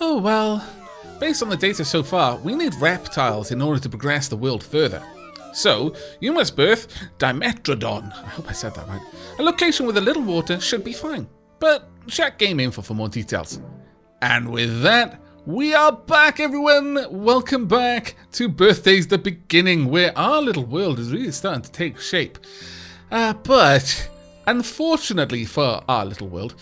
Oh, well, based on the data so far, we need reptiles in order to progress the world further. So, you must birth Dimetrodon. I hope I said that right. A location with a little water should be fine. But check game info for more details. And with that, we are back, everyone! Welcome back to Birthday's the Beginning, where our little world is really starting to take shape. But, unfortunately for our little world,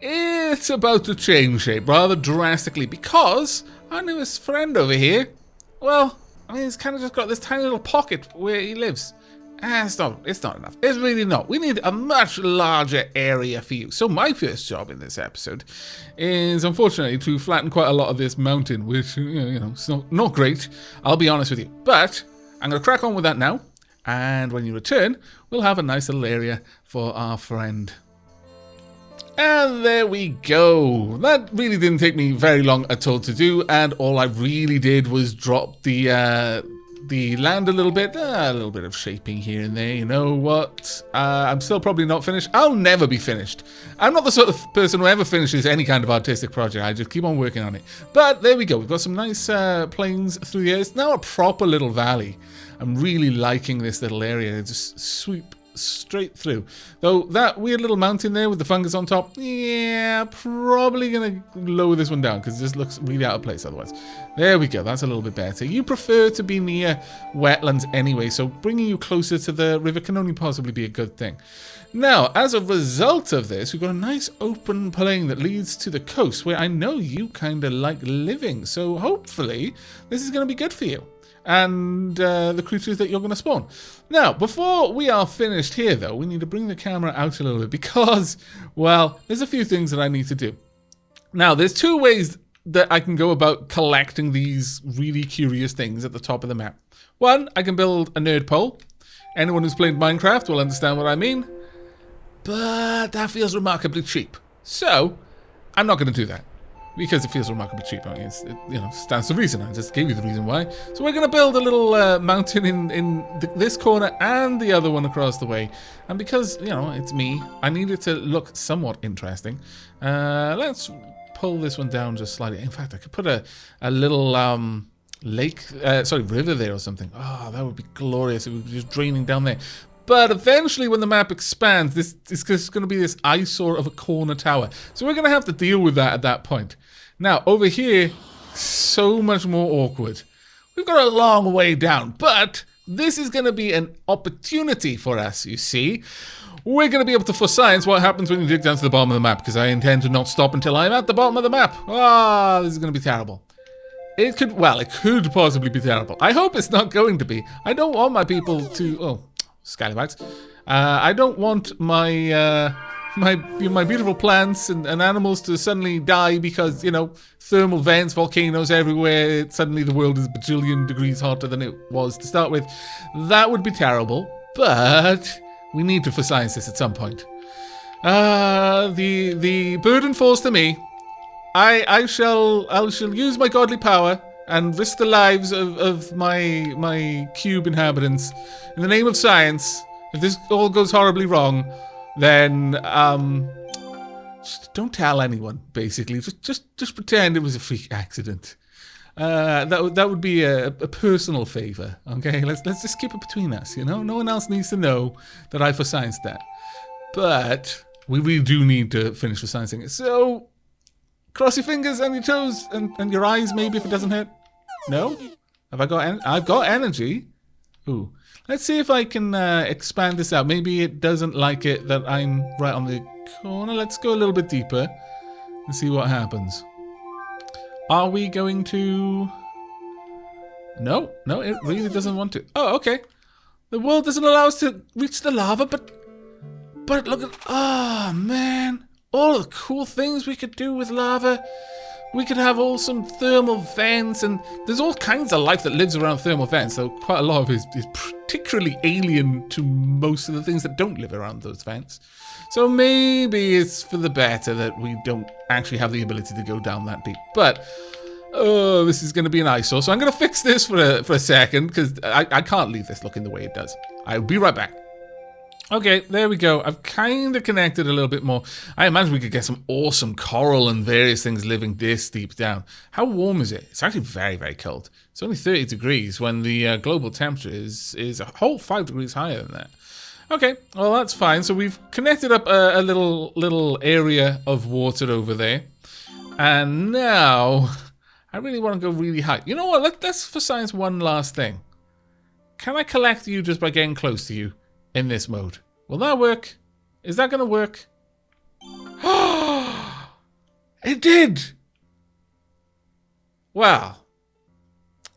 it's about to change shape rather drastically because our newest friend over here, well, I mean, he's kind of just got this tiny little pocket where he lives. It's not enough. It's really not. We need a much larger area for you. So my first job in this episode is, unfortunately, to flatten quite a lot of this mountain, which, you know, it's not great. I'll be honest with you. But I'm going to crack on with that now. And when you return, we'll have a nice little area for our friend. And there we go. That really didn't take me very long at all to do. And all I really did was drop the land a little bit of shaping here and there. You know what? I'm still probably not finished. I'll never be finished. I'm not the sort of person who ever finishes any kind of artistic project. I just keep on working on it. But there we go. We've got some nice plains through the air. It's now a proper little valley. I'm really liking this little area. Just sweep straight through. Though that weird little mountain there with the fungus on top, yeah, probably gonna lower this one down because this looks really out of place otherwise. There we go. That's a little bit better. You prefer to be near wetlands anyway, so bringing you closer to the river can only possibly be a good thing. Now, as a result of this, we've got a nice open plain that leads to the coast where I know you kind of like living. So hopefully this is going to be good for you and the creatures that you're going to spawn. Now, before we are finished here, though, we need to bring the camera out a little bit because, well, there's a few things that I need to do. Now, there's two ways that I can go about collecting these really curious things at the top of the map. One, I can build a nerd pole. Anyone who's played Minecraft will understand what I mean. But that feels remarkably cheap. So, I'm not going to do that. Because it feels remarkably cheap. I mean, it stands to reason. I just gave you the reason why. So we're going to build a little mountain in this corner and the other one across the way. And because, you know, it's me, I need it to look somewhat interesting. Let's pull this one down just slightly. In fact, I could put a little river there or something. Oh, that would be glorious. It would be just draining down there. But eventually, when the map expands, this is going to be this eyesore of a corner tower. So we're going to have to deal with that at that point. Now, over here, so much more awkward. We've got a long way down, but this is going to be an opportunity for us, you see. We're going to be able to foresee what happens when you dig down to the bottom of the map, because I intend to not stop until I'm at the bottom of the map. Ah, this is going to be terrible. It could possibly be terrible. I hope it's not going to be. I don't want my people to... Oh, scallywags. I don't want my my beautiful plants and animals to suddenly die because, you know, thermal vents, volcanoes everywhere. Suddenly the world is a bajillion degrees hotter than it was to start with. That would be terrible, but we need to for science this at some point. The burden falls to me. I shall use my godly power and risk the lives of my cube inhabitants in the name of science. If this all goes horribly wrong, then just don't tell anyone. Basically, just pretend it was a freak accident. That would be a personal favor. Okay, let's just keep it between us. You know, no one else needs to know that I for science that. But we really do need to finish for sciencing it. So cross your fingers and your toes and your eyes, maybe, if it doesn't hurt. No? Have I got I've got energy. Ooh. Let's see if I can expand this out. Maybe it doesn't like it that I'm right on the corner. Let's go a little bit deeper and see what happens. Are we going to... No, it really doesn't want to. Oh, okay. The world doesn't allow us to reach the lava, but look at... Oh, man. All the cool things we could do with lava. We could have awesome thermal vents, and there's all kinds of life that lives around thermal vents, so quite a lot of it is particularly alien to most of the things that don't live around those vents. So maybe it's for the better that we don't actually have the ability to go down that deep. But, oh, this is going to be an eyesore, so I'm going to fix this for a second, because I can't leave this looking the way it does. I'll be right back. Okay, there we go. I've kind of connected a little bit more. I imagine we could get some awesome coral and various things living this deep down. How warm is it? It's actually very, very cold. It's only 30 degrees when the global temperature is a whole 5 degrees higher than that. Okay, well that's fine. So we've connected up a little area of water over there. And now, I really want to go really high. You know what? Let's for science one last thing. Can I collect you just by getting close to you? In this mode. Will that work? Is that going to work? It did! Wow.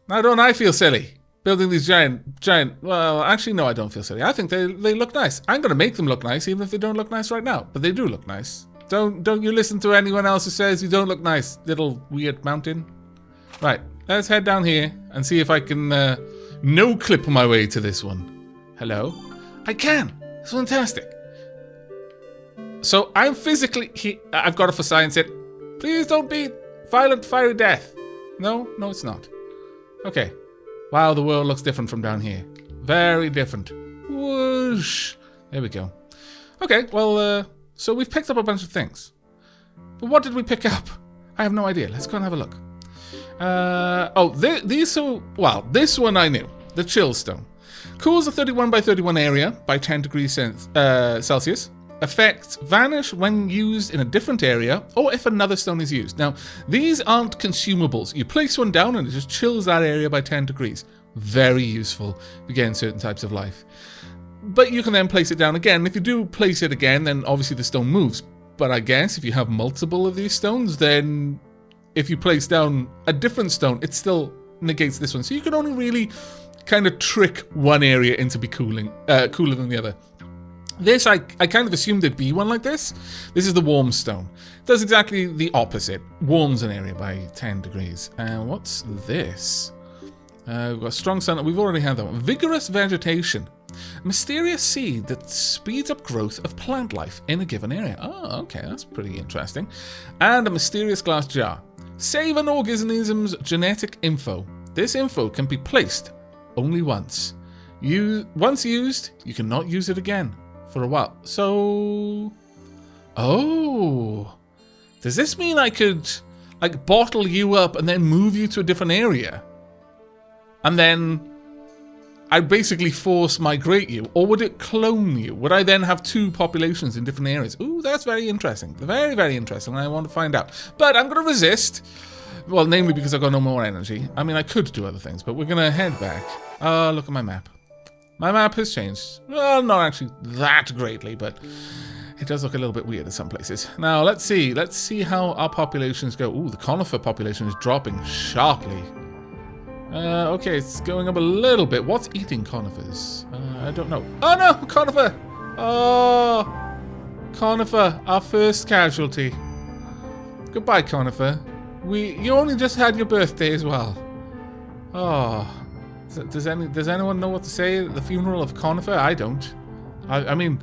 Now don't I feel silly? Building these giant, well, actually no, I don't feel silly. I think they look nice. I'm going to make them look nice even if they don't look nice right now. But they do look nice. Don't you listen to anyone else who says you don't look nice, little weird mountain. Right, let's head down here and see if I can no-clip my way to this one. Hello? I can. It's fantastic. So I'm physically I've got it for science it. Please don't be violent, fiery death. No, it's not. Okay. Wow, the world looks different from down here. Very different. Whoosh. There we go. Okay, well, so we've picked up a bunch of things. But what did we pick up? I have no idea. Let's go and have a look. This one I knew. The chill stone. Cools a 31 by 31 area by 10 degrees Celsius. Effects vanish when used in a different area or if another stone is used. Now, these aren't consumables. You place one down and it just chills that area by 10 degrees. Very useful for getting certain types of life. But you can then place it down again. If you do place it again, then obviously the stone moves. But I guess if you have multiple of these stones, then if you place down a different stone, it still negates this one. So you can only really kind of trick one area into be cooler than the other. This, I kind of assumed it'd be one like this. This is the warm stone. It does exactly the opposite. Warms an area by 10 degrees. And what's this? We've got strong sun. We've already had that one. Vigorous vegetation. A mysterious seed that speeds up growth of plant life in a given area. Oh, okay, that's pretty interesting. And a mysterious glass jar. Save an organism's genetic info. This info can be placed only once. Once used, you cannot use it again for a while. So, oh, does this mean I could like bottle you up and then move you to a different area? And then I'd basically force migrate you, or would it clone you? Would I then have two populations in different areas? Ooh, that's very interesting. Very, very interesting. I want to find out. But I'm going to resist. Well, namely because I've got no more energy. I mean, I could do other things, but we're going to head back. Look at my map. My map has changed. Well, not actually that greatly, but it does look a little bit weird in some places. Now, let's see. Let's see how our populations go. Ooh, the conifer population is dropping sharply. Okay, it's going up a little bit. What's eating conifers? I don't know. Oh, no! Conifer! Oh! Conifer, our first casualty. Goodbye, conifer. You only just had your birthday as well. Oh. Does anyone know what to say at the funeral of conifer? I don't. I mean,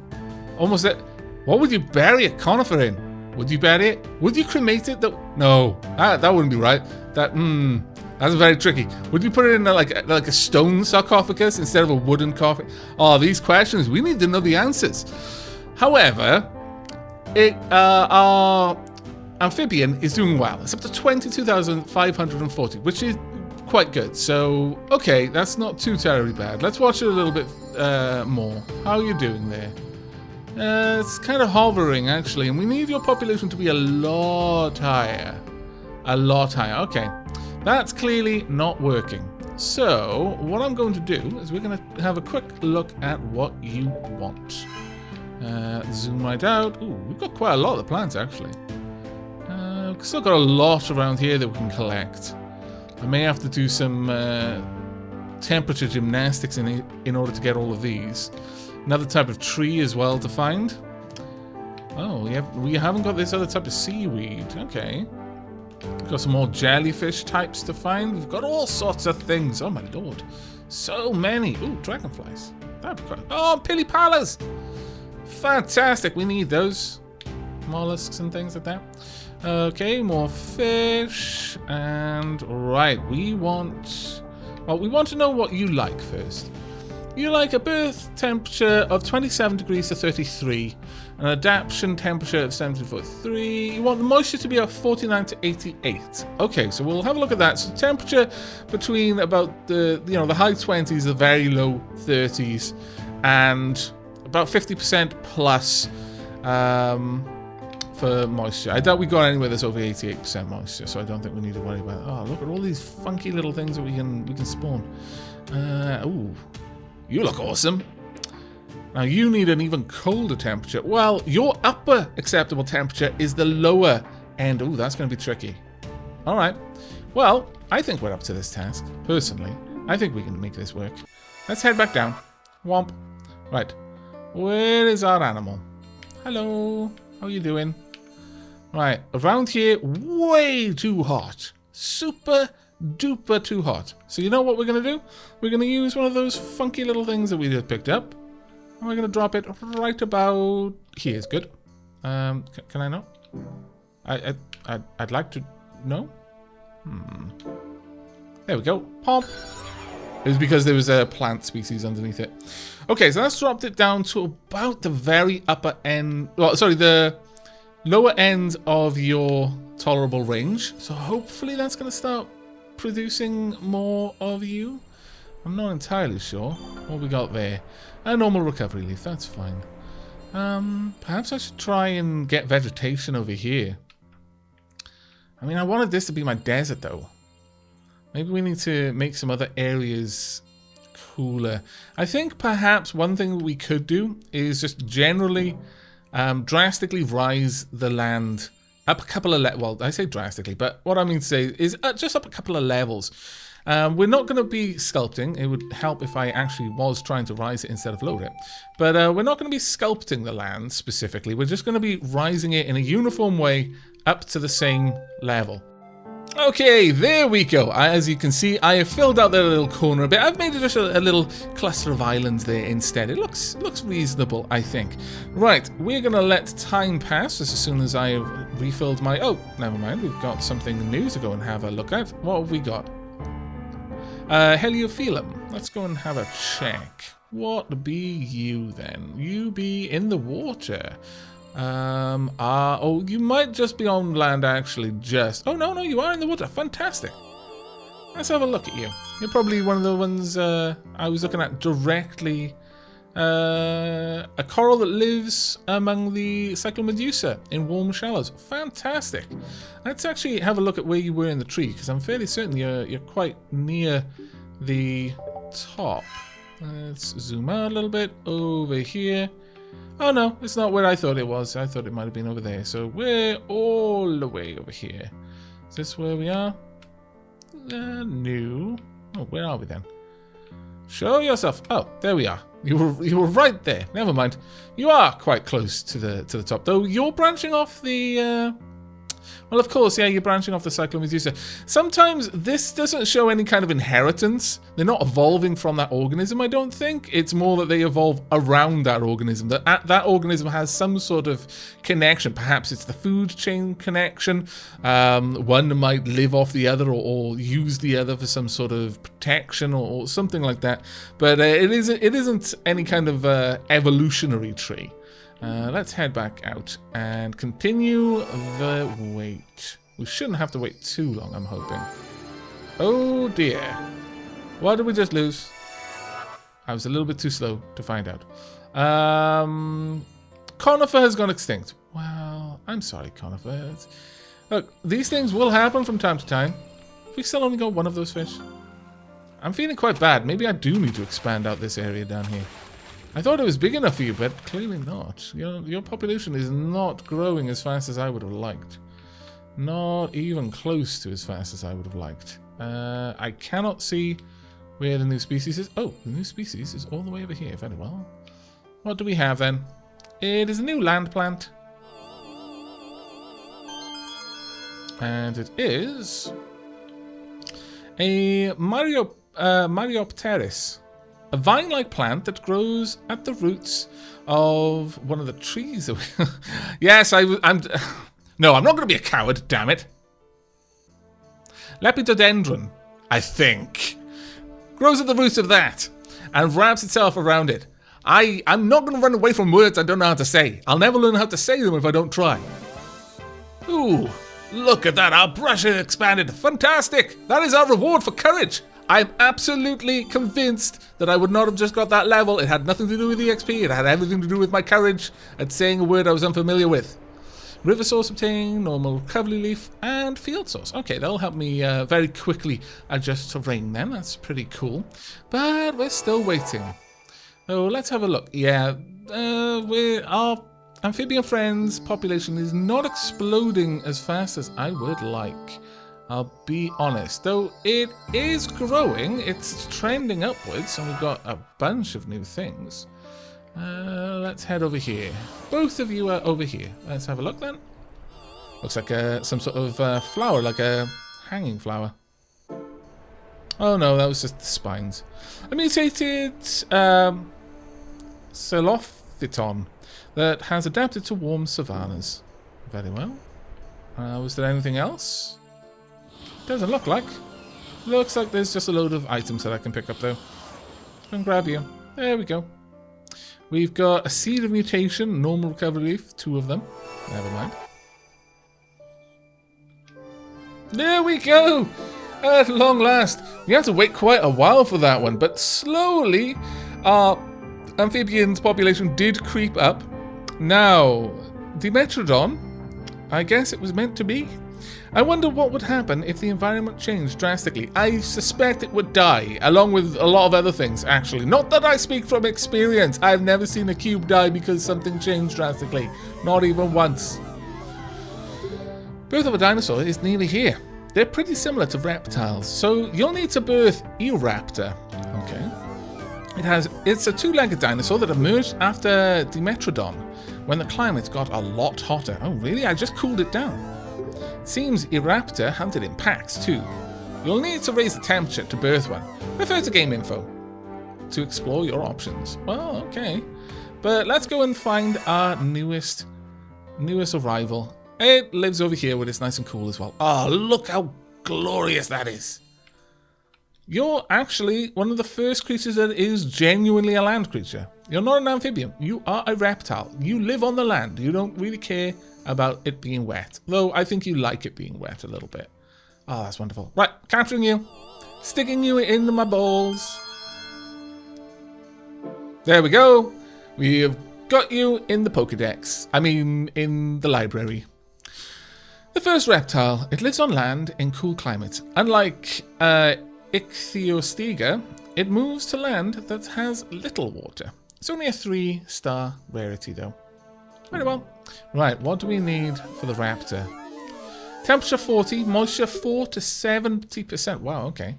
almost that. What would you bury a conifer in? Would you bury it? Would you cremate it? No, that wouldn't be right. That's very tricky. Would you put it in like a stone sarcophagus instead of a wooden coffin? Oh, these questions, we need to know the answers. However, our amphibian is doing well. It's up to 22,540, which is quite good. So, okay, that's not too terribly bad. Let's watch it a little bit more. How are you doing there? It's kind of hovering, actually, and we need your population to be a lot higher. A lot higher. Okay. That's clearly not working. So, what I'm going to do is we're going to have a quick look at what you want. Zoom right out. Ooh, we've got quite a lot of the plants, actually. We've still got a lot around here that we can collect. I may have to do some temperature gymnastics in order to get all of these. Another type of tree as well to find. Oh, we haven't got this other type of seaweed. Okay. We've got some more jellyfish types to find. We've got all sorts of things. Oh my lord. So many. Ooh, dragonflies. That'd be quite... Oh, pillipalas! Fantastic. We need those. Mollusks and things like that. Okay, more fish. And right, we want to know what you like first. You like a birth temperature of 27 degrees to 33, an adaptation temperature of 73. You want the moisture to be at 49 to 88. Okay, so we'll have a look at that. So temperature between about the the high 20s, the very low 30s, and about 50% plus for moisture. I doubt we got anywhere that's over 88% moisture, so I don't think we need to worry about it. Oh, look at all these funky little things that we can spawn. Ooh, you look awesome. Now you need an even colder temperature. Well, your upper acceptable temperature is the lower end. Ooh, that's going to be tricky. All right. Well, I think we're up to this task. Personally, I think we can make this work. Let's head back down. Womp. Right. Where is our animal? Hello. How are you doing? Right. Around here, way too hot. Super duper too hot. So you know what we're going to do? We're going to use one of those funky little things that we just picked up. And we're going to drop it right about here. Is good. Can I know? I'd like to know. There we go. Pop. It was because there was a plant species underneath it. Okay, so that's dropped it down to about the very upper end. Well, sorry, the lower end of your tolerable range. So hopefully that's going to start producing more of you. I'm not entirely sure what we got there. A normal recovery leaf, that's fine. Perhaps I should try and get vegetation over here. I mean, I wanted this to be my desert though. Maybe we need to make some other areas cooler. I think perhaps one thing we could do is just generally drastically rise the land up a couple of levels. Well, I say drastically, but what I mean to say is just up a couple of levels. We're not going to be sculpting. It would help if I actually was trying to rise it instead of load it. But we're not going to be sculpting the land specifically. We're just going to be rising it in a uniform way up to the same level. Okay, there we go. As you can see, I have filled out that little corner a bit. I've made it just a little cluster of islands there instead. It looks reasonable, I think. Right, we're going to let time pass as soon as I have refilled my... Oh, never mind. We've got something new to go and have a look at. What have we got? Heliophyllum. Let's go and have a check. What be you then? You be in the water. Oh, you might just be on land actually, just... Oh, no, you are in the water. Fantastic. Let's have a look at you. You're probably one of the ones I was looking at directly. A coral that lives among the Cyclomedusa in warm shallows. Fantastic. Let's actually have a look at where you were in the tree, because I'm fairly certain you're quite near the top. Let's zoom out a little bit. Over here. Oh no, it's not where I thought it was. I thought it might have been over there. So we're all the way over here. Is this where we are? No. Oh, where are we then? Show yourself. Oh, there we are. You were right there. Never mind. You are quite close to the top, though. You're branching off the. Well, of course, yeah, you're branching off the Cyclomedusa. Sometimes this doesn't show any kind of inheritance. They're not evolving from that organism, I don't think. It's more that they evolve around that organism. That organism has some sort of connection. Perhaps it's the food chain connection. One might live off the other or use the other for some sort of protection or something like that. But it isn't any kind of evolutionary tree. Let's head back out and continue the wait. We shouldn't have to wait too long, I'm hoping. Oh dear. What did we just lose? I was a little bit too slow to find out. Conifer has gone extinct. Well, I'm sorry, Conifer. Look, these things will happen from time to time. We still only got one of those fish. I'm feeling quite bad. Maybe I do need to expand out this area down here. I thought it was big enough for you, but clearly not. Your population is not growing as fast as I would have liked. Not even close to as fast as I would have liked. I cannot see where the new species is. Oh, the new species is all the way over here. Very well. What do we have then? It is a new land plant. And it is a Myriopteris. A vine-like plant that grows at the roots of one of the trees. That we yes, I'm... No, I'm not going to be a coward, damn it. Lepidodendron, I think. Grows at the roots of that. and wraps itself around it. I'm not going to run away from words I don't know how to say. I'll never learn how to say them if I don't try. Ooh, look at that. Our brush has expanded. Fantastic. That is our reward for courage. I'm absolutely convinced that I would not have just got that level. It had nothing to do with EXP. It had everything to do with my courage at saying a word I was unfamiliar with. River source obtained, normal recovery leaf, and field source. Okay, that'll help me very quickly adjust terrain then. That's pretty cool. But we're still waiting. So let's have a look. Yeah, our amphibian friends' population is not exploding as fast as I would like. I'll be honest. Though it is growing, it's trending upwards, and we've got a bunch of new things. Let's head over here. Both of you are over here. Let's have a look then. Looks like some sort of flower, like a hanging flower. Oh no, that was just the spines. A mutated Celophyton that has adapted to warm savannas. Very well. Was there anything else? Doesn't look like. Looks like there's just a load of items that I can pick up though. And grab you. There we go. We've got a seed of mutation, normal recovery leaf, 2 of them. Never mind. There we go! At long last. You have to wait quite a while for that one, but slowly our amphibians population did creep up. Now, Dimetrodon, I guess it was meant to be. I wonder what would happen if the environment changed drastically. I suspect it would die, along with a lot of other things, actually. Not that I speak from experience. I've never seen a cube die because something changed drastically. Not even once. Birth of a dinosaur is nearly here. They're pretty similar to reptiles, so you'll need to birth Eoraptor. Okay. It's a 2-legged dinosaur that emerged after Dimetrodon, when the climate got a lot hotter. Oh, really? I just cooled it down. Seems Eoraptor hunted in packs too. You'll need to raise the temperature to birth one. Refer to game info to explore your options. Well, okay. But let's go and find our newest arrival. It lives over here where it's nice and cool as well. Oh, look how glorious that is. You're actually one of the first creatures that is genuinely a land creature. You're not an amphibian. You are a reptile. You live on the land. You don't really care about it being wet. Though I think you like it being wet a little bit. Oh, that's wonderful. Right, capturing you. Sticking you into my balls. There we go. We have got you in the Pokedex. I mean, in the library. The first reptile. It lives on land in cool climates. Unlike Ichthyostega, it moves to land that has little water. It's only a 3-star rarity though. Very well. Right, what do we need for the raptor? Temperature 40, moisture 4 to 70%. Wow, okay.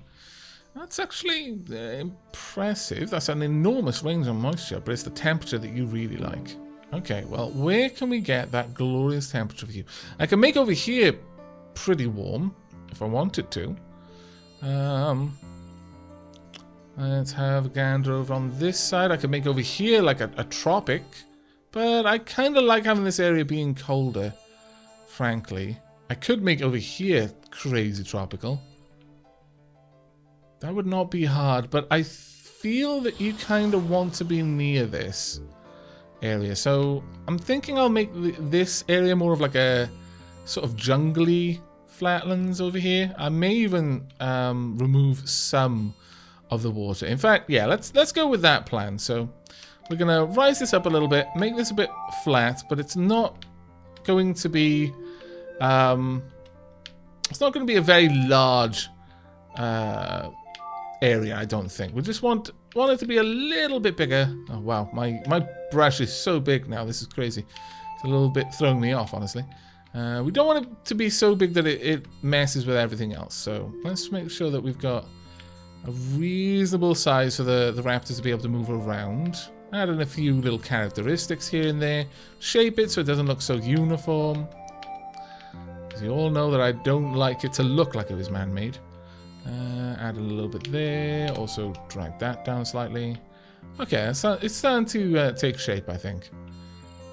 That's actually impressive. That's an enormous range on moisture, but it's the temperature that you really like. Okay, well, where can we get that glorious temperature for you? I can make over here pretty warm, if I wanted to. Let's have a gander over on this side. I can make over here like a tropic. But I kind of like having this area being colder, frankly. I could make over here crazy tropical. That would not be hard, but I feel that you kind of want to be near this area. So I'm thinking I'll make this area more of like a sort of jungly flatlands over here. I may even remove some of the water. In fact, yeah, let's go with that plan. So we're going to rise this up a little bit, make this a bit flat, but it's not going to be a very large area, I don't think. We just want it to be a little bit bigger. Oh wow, my brush is so big now. This is crazy. It's a little bit throwing me off, honestly. We don't want it to be so big that it messes with everything else. So let's make sure that we've got a reasonable size for the raptors to be able to move around. Add in a few little characteristics here and there. Shape it so it doesn't look so uniform. Because you all know that I don't like it to look like it was man-made. Add a little bit there. Also drag that down slightly. Okay, it's starting to take shape, I think.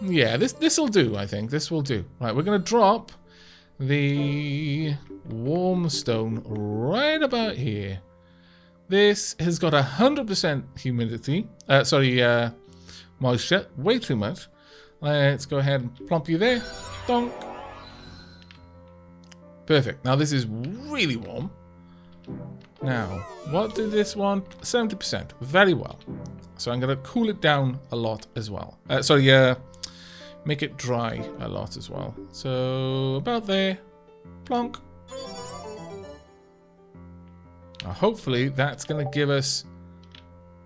Yeah, this will do, I think. This will do. Right, we're going to drop the warm stone right about here. This has got 100% humidity. Moisture. Way too much. Let's go ahead and plump you there. Donk. Perfect. Now this is really warm. Now, what did this want? 70%. Very well. So I'm going to cool it down a lot as well. Make it dry a lot as well. So about there. Plonk. Now, hopefully that's going to give us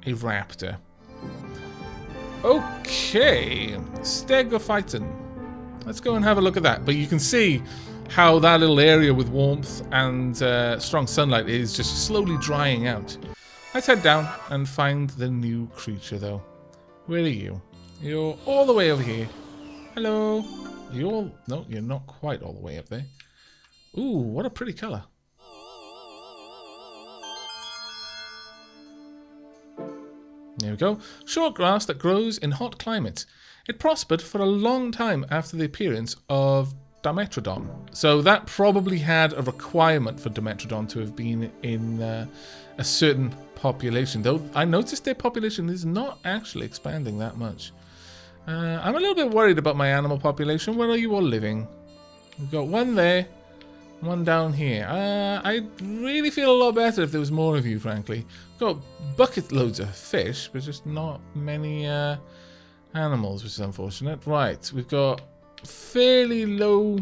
a raptor. Okay. Stegophyton. Let's go and have a look at that. But you can see how that little area with warmth and strong sunlight is just slowly drying out. Let's head down and find the new creature, though. Where are you? You're all the way over here. Hello. No, you're not quite all the way up there. Ooh, what a pretty color. There we go. Short grass that grows in hot climates. It prospered for a long time after the appearance of Dimetrodon. So that probably had a requirement for Dimetrodon to have been in a certain population. Though I noticed their population is not actually expanding that much. I'm a little bit worried about my animal population. Where are you all living? We've got one there, one down here. I'd really feel a lot better if there was more of you, frankly. We've got bucket loads of fish, but just not many animals, which is unfortunate. Right, we've got fairly low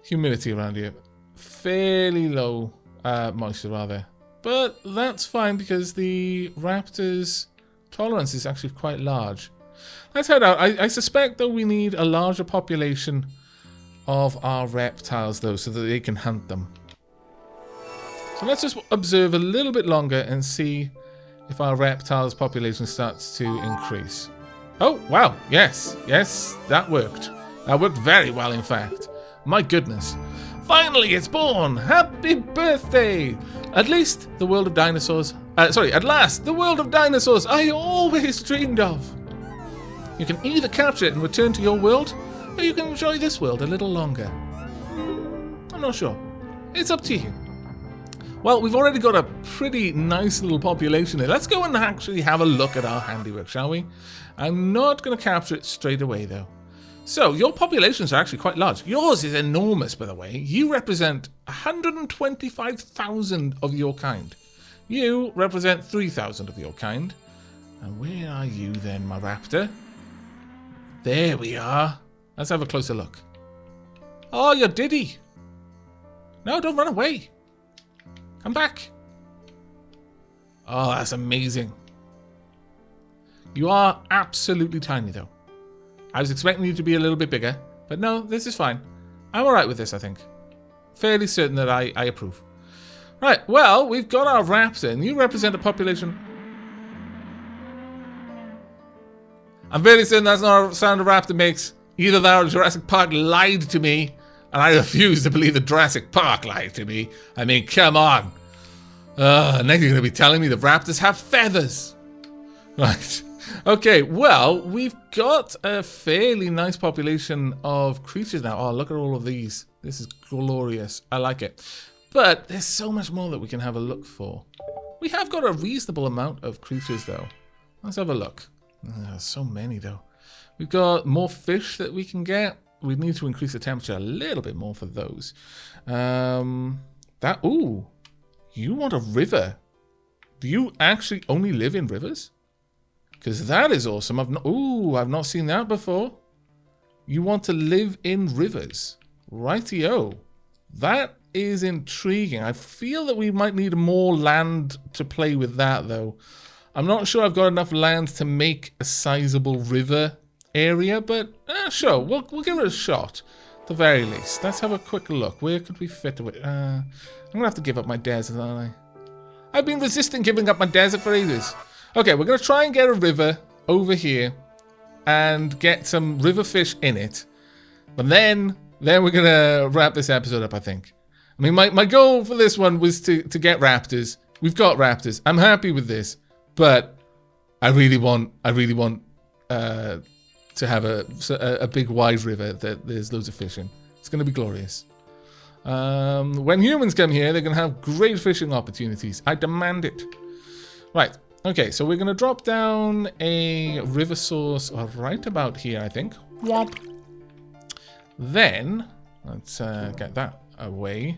humidity around here. Fairly low moisture, rather. But that's fine because the raptor's tolerance is actually quite large. Let's head out. I suspect, though, we need a larger population of our reptiles, though, so that they can hunt them. So let's just observe a little bit longer and see if our reptiles' population starts to increase. Oh, wow. Yes. Yes, that worked. That worked very well, in fact. My goodness. Finally, it's born. Happy birthday. At least the world of dinosaurs... at last, the world of dinosaurs I always dreamed of. You can either capture it and return to your world, or you can enjoy this world a little longer. I'm not sure. It's up to you. Well, we've already got a pretty nice little population here. Let's go and actually have a look at our handiwork, shall we? I'm not going to capture it straight away, though. So, your populations are actually quite large. Yours is enormous, by the way. You represent 125,000 of your kind. You represent 3,000 of your kind. And where are you then, my raptor? There we are. Let's have a closer look. Oh, you're Diddy. No, don't run away. Come back. Oh, that's amazing. You are absolutely tiny, though. I was expecting you to be a little bit bigger, but no, this is fine. I'm alright with this, I think. Fairly certain that I approve. Right, well, we've got our raptor, and you represent a population... I'm fairly certain that's not a sound a raptor makes. Either that or Jurassic Park lied to me, and I refuse to believe that Jurassic Park lied to me. I mean, come on. Now you're going to be telling me the raptors have feathers. Right. Okay, well, we've got a fairly nice population of creatures now. Oh, look at all of these. This is glorious. I like it. But there's so much more that we can have a look for. We have got a reasonable amount of creatures, though. Let's have a look. So many, though. We've got more fish that we can get. We need to increase the temperature a little bit more for those. Ooh, you want a river? Do you actually only live in rivers? Because that is awesome. I've not seen that before. You want to live in rivers. Rightio. That is intriguing. I feel that we might need more land to play with that, though. I'm not sure I've got enough land to make a sizable river area, but sure, we'll give it a shot, at the very least. Let's have a quick look. Where could we fit it? I'm going to have to give up my desert, aren't I? I've been resisting giving up my desert for ages. Okay, we're going to try and get a river over here and get some river fish in it. But then we're going to wrap this episode up, I think. I mean, my goal for this one was to get raptors. We've got raptors. I'm happy with this. But I really want to have a big wide river that there's loads of fish in. It's going to be glorious. When humans come here, they're going to have great fishing opportunities. I demand it. Right. Okay, so we're going to drop down a river source right about here, I think. Whomp. Then, let's get that away.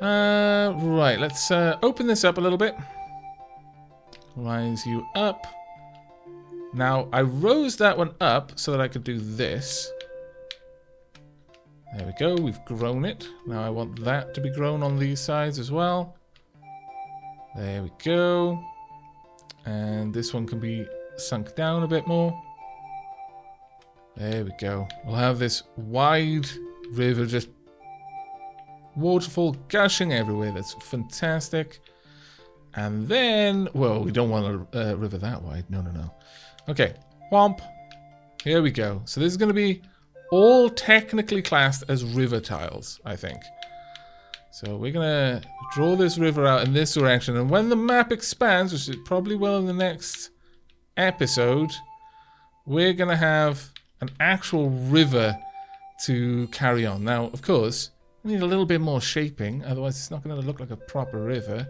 Right, let's open this up a little bit. Rise you up. Now, I rose that one up so that I could do this. There we go, we've grown it. Now I want that to be grown on these sides as well. There we go. And this one can be sunk down a bit more. There we go. We'll have this wide river, just waterfall gushing everywhere. That's fantastic. And then, well, we don't want a river that wide. No, no, no. Okay, whomp. Here we go. So this is going to be all technically classed as river tiles, I think. So we're going to draw this river out in this direction. And when the map expands, which it probably will in the next episode, we're going to have an actual river to carry on. Now, of course, we need a little bit more shaping. Otherwise, it's not going to look like a proper river.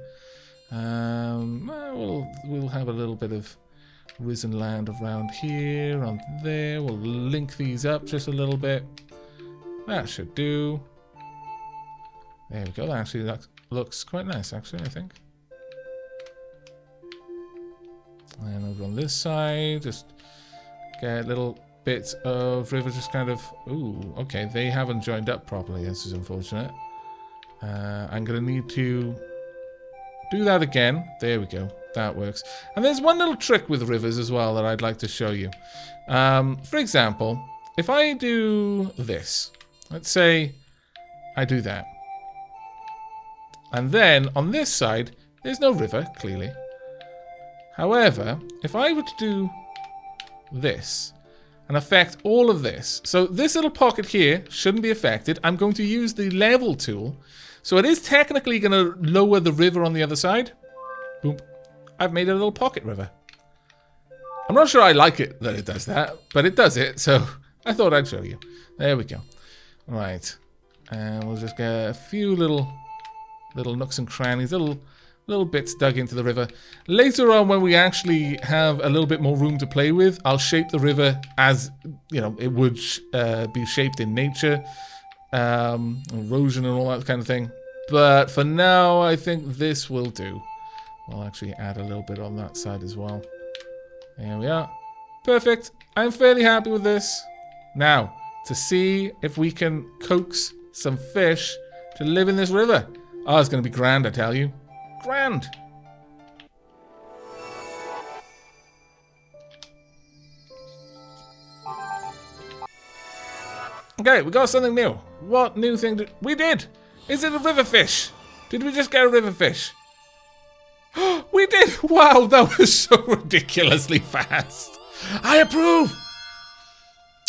We'll have a little bit of risen land around here, on there. We'll link these up just a little bit. That should do. There we go. That actually looks quite nice, actually, I think. And over on this side, just get little bits of river just kind of... Ooh, okay. They haven't joined up properly. This is unfortunate. I'm going to need to do that again. There we go. That works. And there's one little trick with rivers as well that I'd like to show you. For example, if I do this, let's say I do that. And then on this side, there's no river, clearly. However, if I were to do this and affect all of this, so this little pocket here shouldn't be affected. I'm going to use the level tool. So it is technically going to lower the river on the other side. Boom. I've made a little pocket river. I'm not sure I like it that it does that, but it does it, so I thought I'd show you. There we go. Right. And we'll just get a few little nooks and crannies, little bits dug into the river. Later on, when we actually have a little bit more room to play with, I'll shape the river as, you know, it would be shaped in nature. Erosion and all that kind of thing. But for now, I think this will do. We'll actually add a little bit on that side as well. There we are. Perfect. I'm fairly happy with this. Now, to see if we can coax some fish to live in this river. Oh, it's going to be grand, I tell you. Grand. Okay, we got something new. What new thing did we did? Is it a river fish? Did we just get a river fish? We did! Wow, that was so ridiculously fast. I approve!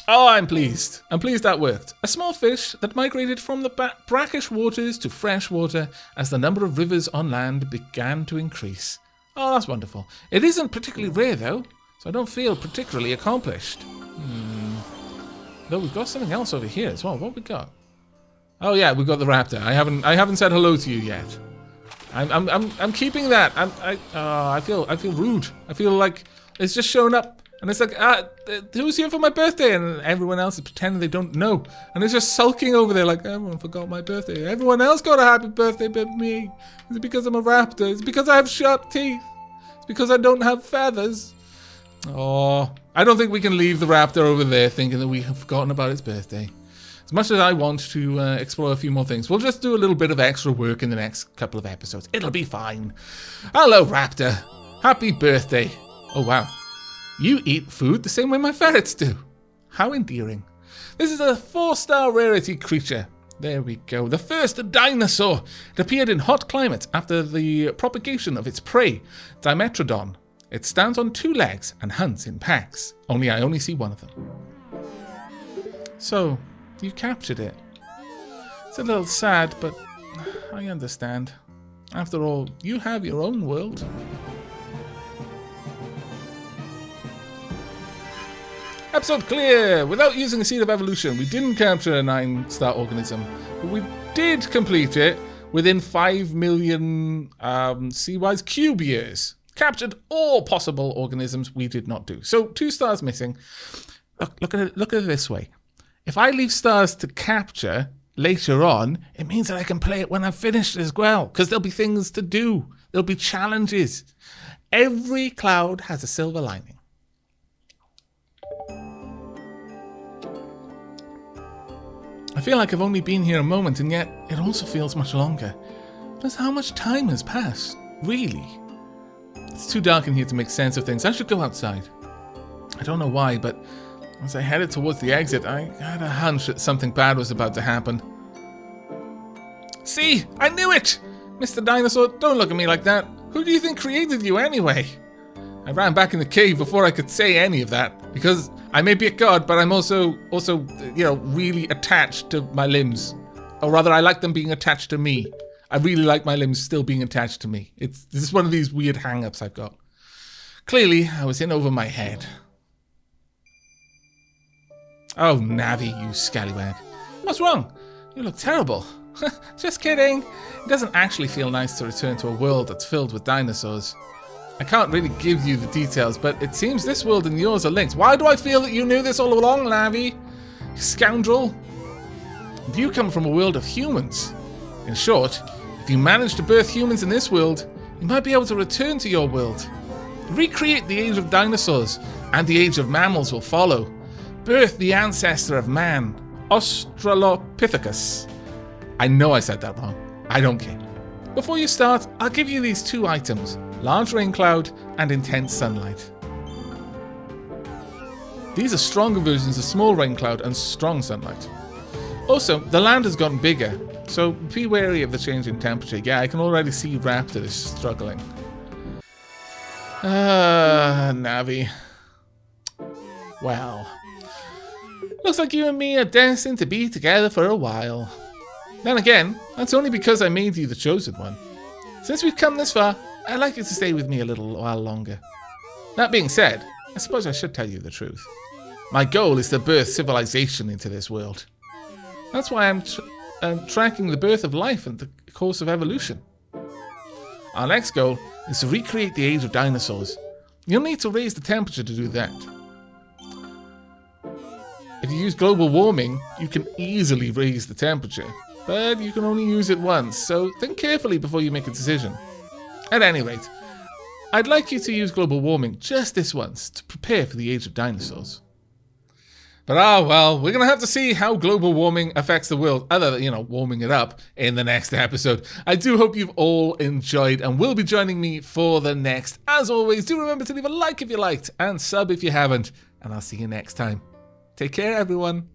Oh, I'm pleased. I'm pleased that worked. A small fish that migrated from the brackish waters to fresh water as the number of rivers on land began to increase. Oh, that's wonderful. It isn't particularly rare, though, so I don't feel particularly accomplished. Though we've got something else over here as well. What we got? Oh yeah, we've got the raptor. I haven't said hello to you yet. I'm keeping that. I feel rude. I feel like it's just showing up, and it's like, who's here for my birthday? And everyone else is pretending they don't know, and it's just sulking over there like, everyone forgot my birthday. Everyone else got a happy birthday, but me. Is it because I'm a raptor? Is it because I have sharp teeth? It's because I don't have feathers. Oh, I don't think we can leave the raptor over there thinking that we have forgotten about its birthday. As much as I want to explore a few more things, we'll just do a little bit of extra work in the next couple of episodes. It'll be fine. Hello, raptor. Happy birthday. Oh, wow. You eat food the same way my ferrets do. How endearing. This is a 4-star rarity creature. There we go. The first dinosaur. It appeared in hot climates after the propagation of its prey, Dimetrodon. It stands on 2 legs and hunts in packs. I only see one of them. So, you captured it. It's a little sad, but I understand. After all, you have your own world. Episode clear! Without using a seed of evolution, we didn't capture a 9-star organism, but we did complete it within 5 million CY's cube years. Captured all possible organisms we did not do. So 2 stars missing. Look at it this way. If I leave stars to capture later on, it means that I can play it when I've finished as well, because there'll be things to do. There'll be challenges. Every cloud has a silver lining. I feel like I've only been here a moment, and yet it also feels much longer. Just how much time has passed, really? It's too dark in here to make sense of things. I should go outside. I don't know why, but as I headed towards the exit, I had a hunch that something bad was about to happen. See? I knew it! Mr. Dinosaur, don't look at me like that. Who do you think created you anyway? I ran back in the cave before I could say any of that, because I may be a god, but I'm also, really attached to my limbs. Or rather, I like them being attached to me. I really like my limbs still being attached to me. This is one of these weird hang-ups I've got. Clearly, I was in over my head. Oh, Navi, you scallywag. What's wrong? You look terrible. Just kidding. It doesn't actually feel nice to return to a world that's filled with dinosaurs. I can't really give you the details, but it seems this world and yours are linked. Why do I feel that you knew this all along, Navi? You scoundrel. You come from a world of humans. In short, if you manage to birth humans in this world, you might be able to return to your world. Recreate the age of dinosaurs, and the age of mammals will follow. Birth the ancestor of man, Australopithecus. I know I said that wrong. I don't care. Before you start, I'll give you these 2 items. Large rain cloud and intense sunlight. These are stronger versions of small rain cloud and strong sunlight. Also, the land has gotten bigger, so be wary of the change in temperature. Yeah, I can already see Raptor is struggling. Navi. Well, looks like you and me are destined to be together for a while. Then again, that's only because I made you the chosen one. Since we've come this far, I'd like you to stay with me a little while longer. That being said, I suppose I should tell you the truth. My goal is to birth civilization into this world. That's why I'm tracking the birth of life and the course of evolution. Our next goal is to recreate the age of dinosaurs. You'll need to raise the temperature to do that. If you use global warming, you can easily raise the temperature, but you can only use it once, so think carefully before you make a decision. At any rate, I'd like you to use global warming just this once to prepare for the age of dinosaurs. But well, we're going to have to see how global warming affects the world, other than, warming it up in the next episode. I do hope you've all enjoyed and will be joining me for the next. As always, do remember to leave a like if you liked and sub if you haven't, and I'll see you next time. Take care, everyone.